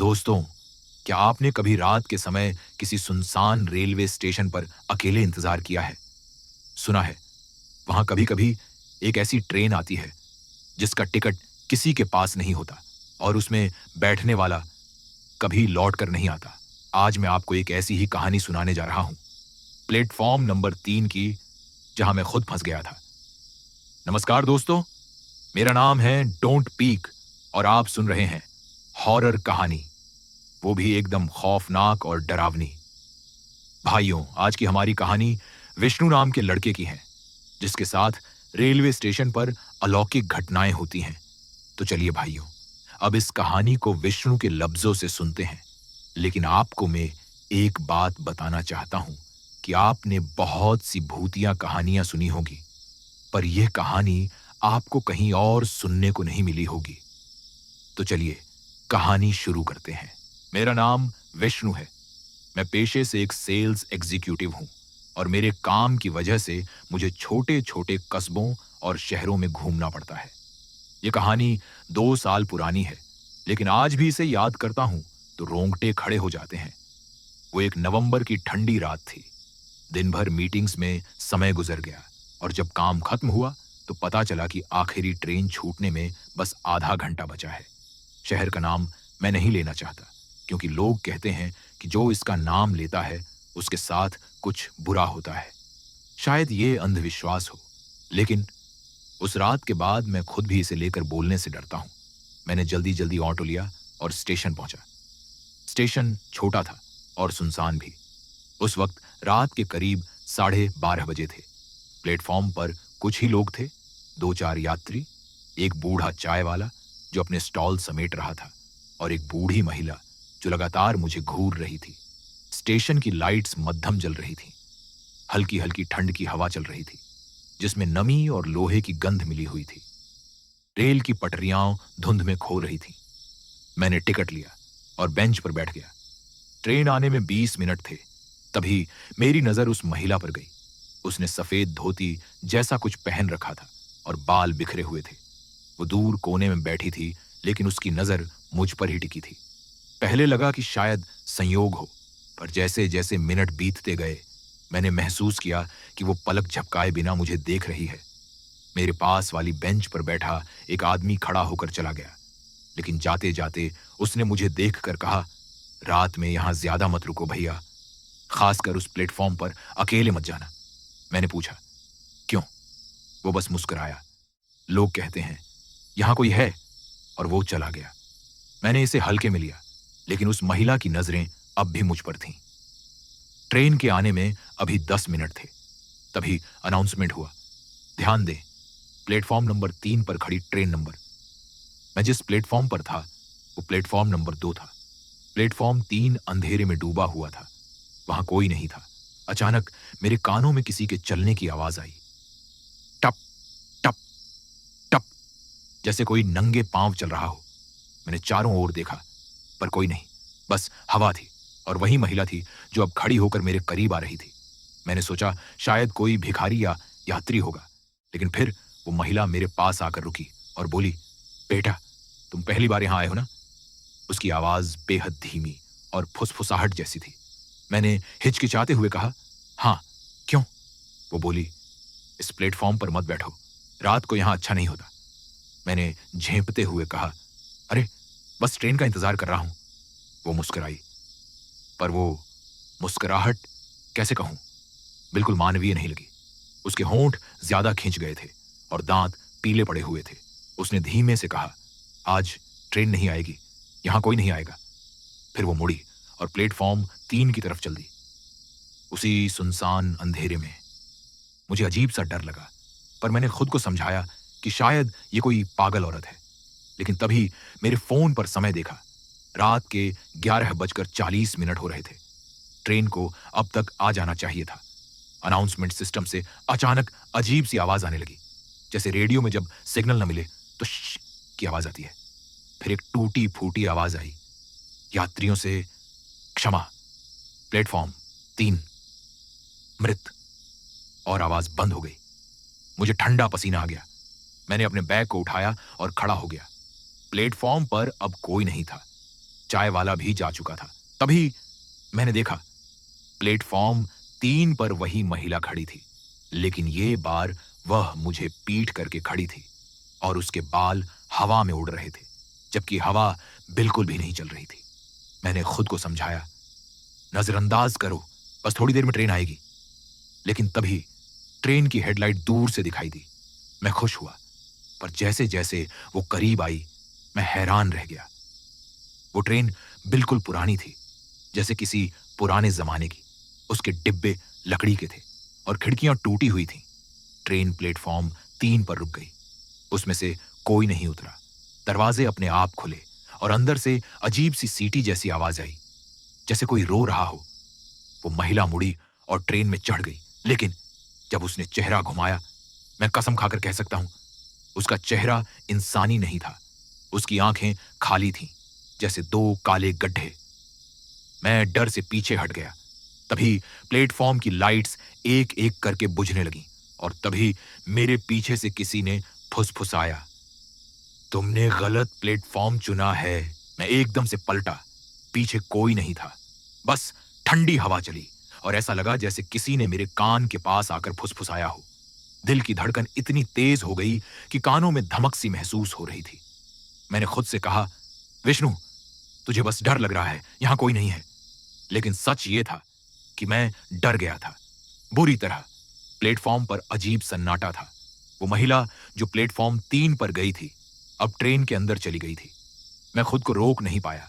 दोस्तों, क्या आपने कभी रात के समय किसी सुनसान रेलवे स्टेशन पर अकेले इंतजार किया है? सुना है, वहां कभी-कभी एक ऐसी ट्रेन आती है जिसका टिकट किसी के पास नहीं होता और उसमें बैठने वाला कभी लौट कर नहीं आता। आज मैं आपको एक ऐसी ही कहानी सुनाने जा रहा हूं, प्लेटफॉर्म नंबर 3 की, जहां मैं खुद फंस गया था। नमस्कार दोस्तों, मेरा नाम है डोंट पीक और आप सुन रहे हैं हॉरर कहानी, वो भी एकदम खौफनाक और डरावनी। भाइयों, आज की हमारी कहानी विष्णु नाम के लड़के की है, जिसके साथ रेलवे स्टेशन पर अलौकिक घटनाएं होती हैं। तो चलिए भाइयों, अब इस कहानी को विष्णु के लफ्जों से सुनते हैं। लेकिन आपको मैं एक बात बताना चाहता हूं कि आपने बहुत सी भूतिया कहानियां सुनी होगी, पर यह कहानी आपको कहीं और सुनने को नहीं मिली होगी। तो चलिए कहानी शुरू करते हैं। मेरा नाम विष्णु है। मैं पेशे से एक सेल्स एग्जीक्यूटिव हूं और मेरे काम की वजह से मुझे छोटे छोटे कस्बों और शहरों में घूमना पड़ता है। यह कहानी 2 साल पुरानी है, लेकिन आज भी इसे याद करता हूं तो रोंगटे खड़े हो जाते हैं। वो एक नवंबर की ठंडी रात थी। दिन भर मीटिंग्स में समय गुजर गया और जब काम खत्म हुआ तो पता चला कि आखिरी ट्रेन छूटने में बस आधा घंटा बचा है। शहर का नाम मैं नहीं लेना चाहता, क्योंकि लोग कहते हैं कि जो इसका नाम लेता है उसके साथ कुछ बुरा होता है। शायद ये अंधविश्वास हो, लेकिन उस रात के बाद मैं खुद भी इसे लेकर बोलने से डरता हूं। मैंने जल्दी जल्दी ऑटो लिया और स्टेशन पहुंचा। स्टेशन छोटा था और सुनसान भी। उस वक्त रात के करीब 12:30 बजे थे। प्लेटफॉर्म पर कुछ ही लोग थे, 2-4 यात्री, एक बूढ़ा चाय वाला जो अपने स्टॉल समेट रहा था और एक बूढ़ी महिला जो लगातार मुझे घूर रही थी। स्टेशन की लाइट्स मद्धम जल रही थी। हल्की हल्की ठंड की हवा चल रही थी, जिसमें नमी और लोहे की गंध मिली हुई थी। रेल की पटरियां धुंध में खो रही थी। मैंने टिकट लिया और बेंच पर बैठ गया। ट्रेन आने में 20 मिनट थे। तभी मेरी नजर उस महिला पर गई। उसने सफेद धोती जैसा कुछ पहन रखा था और बाल बिखरे हुए थे। वो दूर कोने में बैठी थी, लेकिन उसकी नजर मुझ पर ही टिकी थी। पहले लगा कि शायद संयोग हो, पर जैसे जैसे मिनट बीतते गए मैंने महसूस किया कि वो पलक झपकाए बिना मुझे देख रही है। मेरे पास वाली बेंच पर बैठा एक आदमी खड़ा होकर चला गया, लेकिन जाते जाते उसने मुझे देखकर कहा, रात में यहां ज्यादा मत रुको भैया, खासकर उस प्लेटफॉर्म पर अकेले मत जाना। मैंने पूछा, क्यों? वो बस मुस्कुराया। लोग कहते हैं यहां कोई है, और वो चला गया। मैंने इसे हल्के में लिया, लेकिन उस महिला की नजरें अब भी मुझ पर थीं। ट्रेन के आने में अभी 10 मिनट थे। तभी अनाउंसमेंट हुआ, ध्यान दें, प्लेटफॉर्म नंबर 3 पर खड़ी ट्रेन नंबर। मैं जिस प्लेटफॉर्म पर था वो प्लेटफॉर्म नंबर 2 था। प्लेटफॉर्म 3 अंधेरे में डूबा हुआ था। वहां कोई नहीं था। अचानक मेरे कानों में किसी के चलने की आवाज आई। टप टप टप, जैसे कोई नंगे पांव चल रहा हो। मैंने चारों ओर देखा, पर कोई नहीं, बस हवा थी और वही महिला थी जो अब खड़ी होकर मेरे करीब आ रही थी। मैंने सोचा शायद कोई भिखारी या यात्री होगा, लेकिन फिर वो महिला मेरे पास आकर रुकी और बोली, बेटा, तुम पहली बार यहां आए हो ना? उसकी आवाज बेहद धीमी और फुसफुसाहट जैसी थी। मैंने हिचकिचाते हुए कहा, हाँ, क्यों? वो बोली, इस प्लेटफॉर्म पर मत बैठो, रात को यहां अच्छा नहीं होता। मैंने झेंपते हुए कहा, अरे बस ट्रेन का इंतजार कर रहा हूं। वो मुस्कुराई, पर वो मुस्कुराहट, कैसे कहूं, बिल्कुल मानवीय नहीं लगी। उसके होंठ ज्यादा खिंच गए थे और दांत पीले पड़े हुए थे। उसने धीमे से कहा, आज ट्रेन नहीं आएगी, यहां कोई नहीं आएगा। फिर वो मुड़ी और प्लेटफॉर्म 3 की तरफ चल दी। उसी सुनसान अंधेरे में मुझे अजीब सा डर लगा, पर मैंने खुद को समझाया कि शायद ये कोई पागल औरत है। लेकिन तभी मेरे फोन पर समय देखा। रात के 11:40 हो रहे थे। ट्रेन को अब तक आ जाना चाहिए था। अनाउंसमेंट सिस्टम से अचानक अजीब सी आवाज आने लगी, जैसे रेडियो में जब सिग्नल न मिले तो श की आवाज आती है। फिर एक टूटी फूटी आवाज आई, यात्रियों से क्षमा, प्लेटफॉर्म 3 मृत। और आवाज बंद हो गई। मुझे ठंडा पसीना आ गया। मैंने अपने बैग को उठाया और खड़ा हो गया। प्लेटफॉर्म पर अब कोई नहीं था। चाय वाला भी जा चुका था। तभी मैंने देखा, प्लेटफॉर्म 3 पर वही महिला खड़ी थी, लेकिन ये बार वह मुझे पीट करके खड़ी थी और उसके बाल हवा में उड़ रहे थे, जबकि हवा बिल्कुल भी नहीं चल रही थी। मैंने खुद को समझाया, नजरअंदाज करो, बस थोड़ी देर में ट्रेन आएगी। लेकिन तभी ट्रेन की हेडलाइट दूर से दिखाई दी। मैं खुश हुआ, पर जैसे जैसे वो करीब आई, मैं हैरान रह गया। वो ट्रेन बिल्कुल पुरानी थी, जैसे किसी पुराने जमाने की। उसके डिब्बे लकड़ी के थे और खिड़कियां टूटी हुई थीं। ट्रेन प्लेटफॉर्म 3 पर रुक गई। उसमें से कोई नहीं उतरा। दरवाजे अपने आप खुले और अंदर से अजीब सी सीटी जैसी आवाज आई, जैसे कोई रो रहा हो। वो महिला मुड़ी और ट्रेन में चढ़ गई, लेकिन जब उसने चेहरा घुमाया, मैं कसम खाकर कह सकता हूं, उसका चेहरा इंसानी नहीं था। उसकी आंखें खाली थीं, जैसे 2 काले गड्ढे। मैं डर से पीछे हट गया। तभी प्लेटफॉर्म की लाइट्स एक एक करके बुझने लगीं और तभी मेरे पीछे से किसी ने फुसफुसाया, तुमने गलत प्लेटफॉर्म चुना है। मैं एकदम से पलटा। पीछे कोई नहीं था, बस ठंडी हवा चली और ऐसा लगा जैसे किसी ने मेरे कान के पास आकर फुसफुसाया हो। दिल की धड़कन इतनी तेज हो गई कि कानों में धमक सी महसूस हो रही थी। मैंने खुद से कहा, विष्णु, तुझे बस डर लग रहा है, यहां कोई नहीं है। लेकिन सच ये था कि मैं डर गया था, बुरी तरह। प्लेटफॉर्म पर अजीब सन्नाटा था। वो महिला जो प्लेटफॉर्म 3 पर गई थी, अब ट्रेन के अंदर चली गई थी। मैं खुद को रोक नहीं पाया,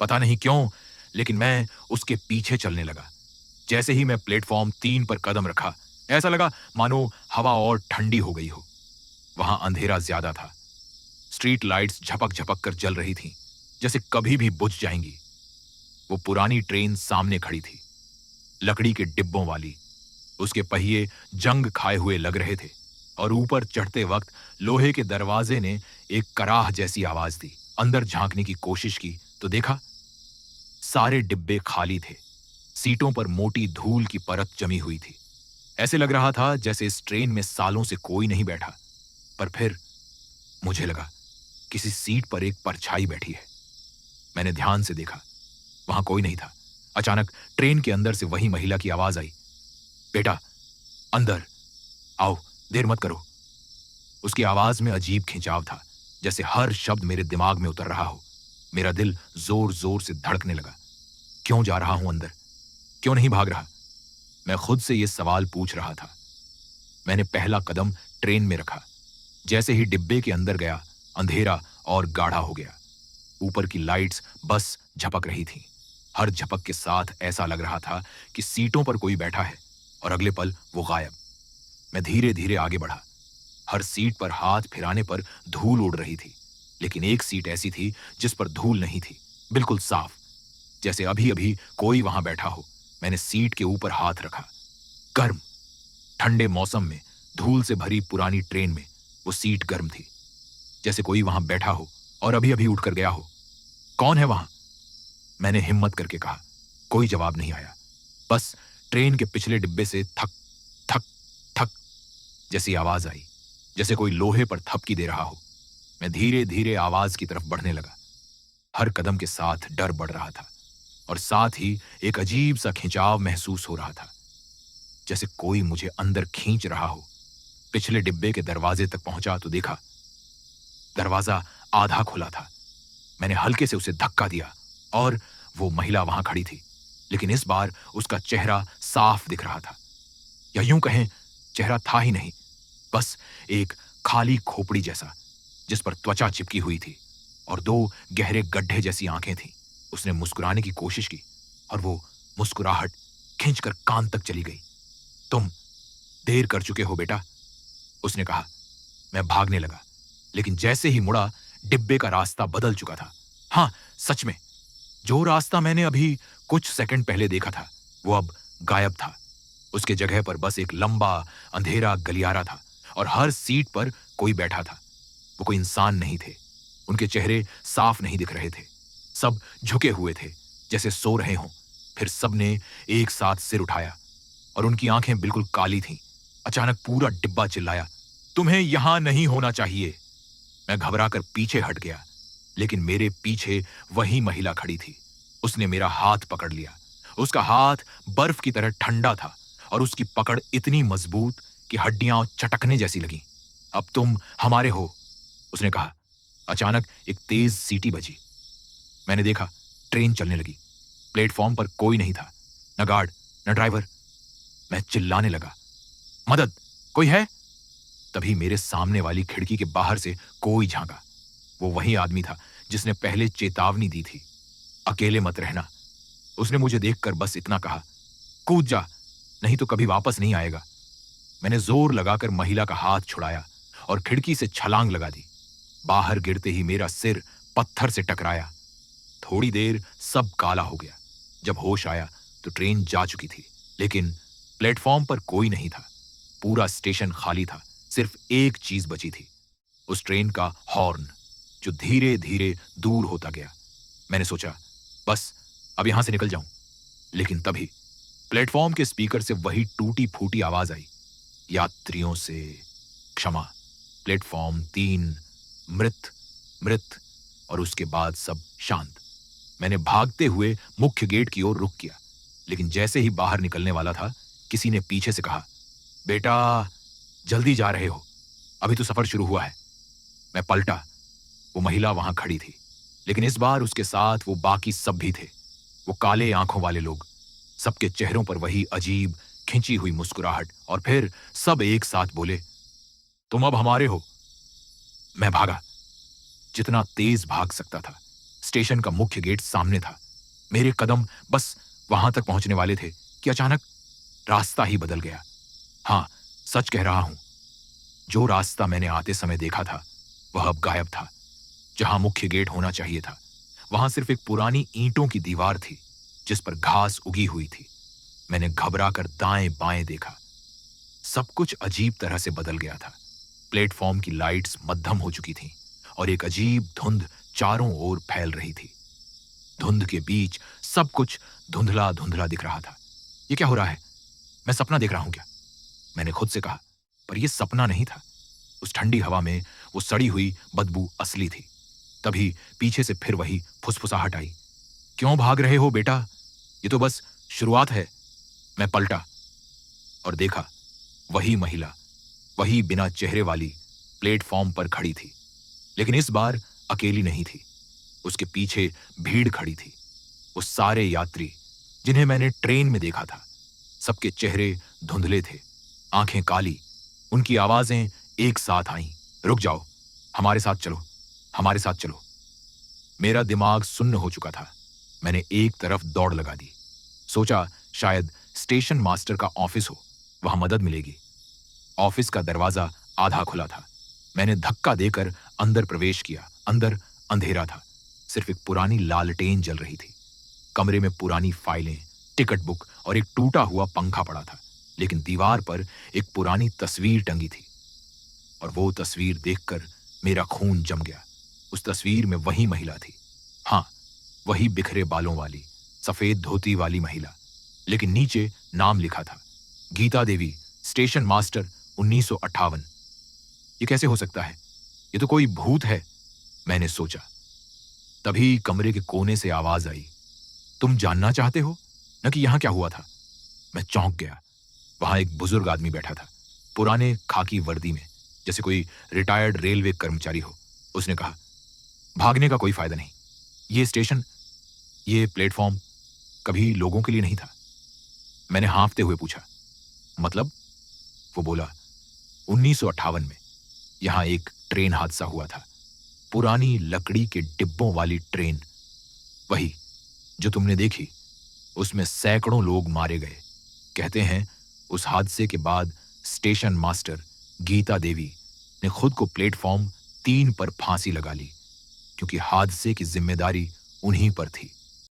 पता नहीं क्यों, लेकिन मैं उसके पीछे चलने लगा। जैसे ही मैं प्लेटफॉर्म 3 पर कदम रखा, ऐसा लगा मानो हवा और ठंडी हो गई हो। वहां अंधेरा ज्यादा था। स्ट्रीट लाइट्स झपक झपक कर जल रही थीं, जैसे कभी भी बुझ जाएंगी। वो पुरानी ट्रेन सामने खड़ी थी, लकड़ी के डिब्बों वाली। उसके पहिए जंग खाए हुए लग रहे थे और ऊपर चढ़ते वक्त लोहे के दरवाजे ने एक कराह जैसी आवाज दी। अंदर झांकने की कोशिश की तो देखा, सारे डिब्बे खाली थे। सीटों पर मोटी धूल की परत जमी हुई थी। ऐसे लग रहा था जैसे इस ट्रेन में सालों से कोई नहीं बैठा। पर फिर मुझे लगा किसी सीट पर एक परछाई बैठी है। मैंने ध्यान से देखा, वहां कोई नहीं था। अचानक ट्रेन के अंदर से वही महिला की आवाज आई, बेटा, अंदर आओ, देर मत करो। उसकी आवाज में अजीब खिंचाव था, जैसे हर शब्द मेरे दिमाग में उतर रहा हो। मेरा दिल जोर जोर से धड़कने लगा। क्यों जा रहा हूं अंदर? क्यों नहीं भाग रहा? मैं खुद से यह सवाल पूछ रहा था। मैंने पहला कदम ट्रेन में रखा। जैसे ही डिब्बे के अंदर गया, अंधेरा और गाढ़ा हो गया। ऊपर की लाइट्स बस झपक रही थीं। हर झपक के साथ ऐसा लग रहा था कि सीटों पर कोई बैठा है और अगले पल वो गायब। मैं धीरे धीरे आगे बढ़ा। हर सीट पर हाथ फिराने पर धूल उड़ रही थी, लेकिन एक सीट ऐसी थी जिस पर धूल नहीं थी, बिल्कुल साफ, जैसे अभी अभी कोई वहां बैठा हो। मैंने सीट के ऊपर हाथ रखा। गर्म, ठंडे मौसम में धूल से भरी पुरानी ट्रेन में वो सीट गर्म थी, जैसे कोई वहां बैठा हो और अभी अभी उठकर गया हो। कौन है वहां? मैंने हिम्मत करके कहा। कोई जवाब नहीं आया। बस ट्रेन के पिछले डिब्बे से थक थक थक जैसी आवाज आई, जैसे कोई लोहे पर थपकी दे रहा हो। मैं धीरे धीरे आवाज की तरफ बढ़ने लगा। हर कदम के साथ डर बढ़ रहा था और साथ ही एक अजीब सा खिंचाव महसूस हो रहा था, जैसे कोई मुझे अंदर खींच रहा हो। पिछले डिब्बे के दरवाजे तक पहुंचा तो देखा, दरवाजा आधा खुला था। मैंने हल्के से उसे धक्का दिया और वो महिला वहां खड़ी थी, लेकिन इस बार उसका चेहरा साफ दिख रहा था। या यूं कहें, चेहरा था ही नहीं, बस एक खाली खोपड़ी जैसा, जिस पर त्वचा चिपकी हुई थी और 2 गहरे गड्ढे जैसी आंखें थीं। उसने मुस्कुराने की कोशिश की और वो मुस्कुराहट खींचकर कान तक चली गई। तुम देर कर चुके हो बेटा, उसने कहा। मैं भागने लगा, लेकिन जैसे ही मुड़ा, डिब्बे का रास्ता बदल चुका था। हां, सच में, जो रास्ता मैंने अभी कुछ सेकंड पहले देखा था, वो अब गायब था। उसके जगह पर बस एक लंबा अंधेरा गलियारा था और हर सीट पर कोई बैठा था। वो कोई इंसान नहीं थे। उनके चेहरे साफ नहीं दिख रहे थे। सब झुके हुए थे, जैसे सो रहे हों। फिर सबने एक साथ सिर उठाया और उनकी आंखें बिल्कुल काली थीं। अचानक पूरा डिब्बा चिल्लाया, तुम्हें यहां नहीं होना चाहिए। मैं घबराकर पीछे हट गया। लेकिन मेरे पीछे वही महिला खड़ी थी। उसने मेरा हाथ पकड़ लिया। उसका हाथ बर्फ की तरह ठंडा था और उसकी पकड़ इतनी मजबूत कि हड्डियां चटकने जैसी लगीं। अब तुम हमारे हो, उसने कहा। अचानक एक तेज सीटी बजी। मैंने देखा, ट्रेन चलने लगी। प्लेटफॉर्म पर कोई नहीं था, न गार्ड न ड्राइवर। मैं चिल्लाने लगा, मदद, कोई है? तभी मेरे सामने वाली खिड़की के बाहर से कोई झांका। वो वही आदमी था जिसने पहले चेतावनी दी थी, अकेले मत रहना। उसने मुझे देखकर बस इतना कहा, कूद जा, नहीं तो कभी वापस नहीं आएगा। मैंने जोर लगाकर महिला का हाथ छुड़ाया और खिड़की से छलांग लगा दी। बाहर गिरते ही मेरा सिर पत्थर से टकराया। थोड़ी देर सब काला हो गया। जब होश आया तो ट्रेन जा चुकी थी, लेकिन प्लेटफॉर्म पर कोई नहीं था। पूरा स्टेशन खाली था। सिर्फ एक चीज बची थी, उस ट्रेन का हॉर्न, जो धीरे धीरे दूर होता गया। मैंने सोचा, बस अब यहां से निकल जाऊं। लेकिन तभी प्लेटफॉर्म के स्पीकर से वही टूटी फूटी आवाज आई, यात्रियों से क्षमा, प्लेटफॉर्म 3 मृत मृत। और उसके बाद सब शांत। मैंने भागते हुए मुख्य गेट की ओर रुख किया, लेकिन जैसे ही बाहर निकलने वाला था, किसी ने पीछे से कहा, बेटा जल्दी जा रहे हो, अभी तो सफर शुरू हुआ है। मैं पलटा। वो महिला वहां खड़ी थी, लेकिन इस बार उसके साथ वो बाकी सब भी थे। वो काले आंखों वाले लोग, सबके चेहरों पर वही अजीब खिंची हुई मुस्कुराहट। और फिर सब एक साथ बोले, तुम अब हमारे हो। मैं भागा, जितना तेज भाग सकता था। स्टेशन का मुख्य गेट सामने था। मेरे कदम बस वहां तक पहुंचने वाले थे कि अचानक रास्ता ही बदल गया। हां, सच कह रहा हूं, जो रास्ता मैंने आते समय देखा था वह अब गायब था। जहां मुख्य गेट होना चाहिए था, वहां सिर्फ एक पुरानी ईंटों की दीवार थी जिस पर घास उगी हुई थी। मैंने घबरा कर दाएं बाएं देखा। सब कुछ अजीब तरह से बदल गया था। प्लेटफॉर्म की लाइट्स मद्धम हो चुकी थीं और एक अजीब धुंध चारों ओर फैल रही थी। धुंध के बीच सब कुछ धुंधला धुंधला दिख रहा था। ये क्या हो रहा है? मैं सपना देख रहा हूं क्या? मैंने खुद से कहा। पर यह सपना नहीं था। उस ठंडी हवा में वो सड़ी हुई बदबू असली थी। तभी पीछे से फिर वही फुसफुसाहट आई, क्यों भाग रहे हो बेटा, ये तो बस शुरुआत है। मैं पलटा और देखा, वही महिला, वही बिना चेहरे वाली प्लेटफॉर्म पर खड़ी थी, लेकिन इस बार अकेली नहीं थी। उसके पीछे भीड़ खड़ी थी। वो सारे यात्री जिन्हें मैंने ट्रेन में देखा था। सबके चेहरे धुंधले थे, आंखें काली। उनकी आवाजें एक साथ आईं, रुक जाओ, हमारे साथ चलो, हमारे साथ चलो। मेरा दिमाग सुन्न हो चुका था। मैंने एक तरफ दौड़ लगा दी। सोचा शायद स्टेशन मास्टर का ऑफिस हो, वहां मदद मिलेगी। ऑफिस का दरवाजा आधा खुला था। मैंने धक्का देकर अंदर प्रवेश किया। अंदर अंधेरा था, सिर्फ एक पुरानी लालटेन जल रही थी। कमरे में पुरानी फाइलें, टिकट बुक और एक टूटा हुआ पंखा पड़ा था, लेकिन दीवार पर एक पुरानी तस्वीर टंगी थी। और वो तस्वीर देखकर मेरा खून जम गया। उस तस्वीर में वही महिला थी। हां, वही बिखरे बालों वाली, सफेद धोती वाली महिला, लेकिन नीचे नाम लिखा था, गीता देवी, स्टेशन मास्टर 1958। ये कैसे हो सकता है? ये तो कोई भूत है, मैंने सोचा। तभी कमरे के कोने से आवाज आई, तुम जानना चाहते हो न कि यहां क्या हुआ था? मैं चौंक गया। वहां एक बुजुर्ग आदमी बैठा था, पुराने खाकी वर्दी में, जैसे कोई रिटायर्ड रेलवे कर्मचारी हो। उसने कहा, भागने का कोई फायदा नहीं। ये स्टेशन, ये प्लेटफॉर्म कभी लोगों के लिए नहीं था। मैंने हाँफते हुए पूछा, मतलब? वो बोला, 1958 में यहां एक ट्रेन हादसा हुआ था। पुरानी लकड़ी के डिब्बों वाली ट्रेन, वही जो तुमने देखी। उसमें सैकड़ों लोग मारे गए। कहते हैं उस हादसे के बाद स्टेशन मास्टर गीता देवी ने खुद को प्लेटफॉर्म 3 पर फांसी लगा ली, क्योंकि हादसे की जिम्मेदारी उन्हीं पर थी।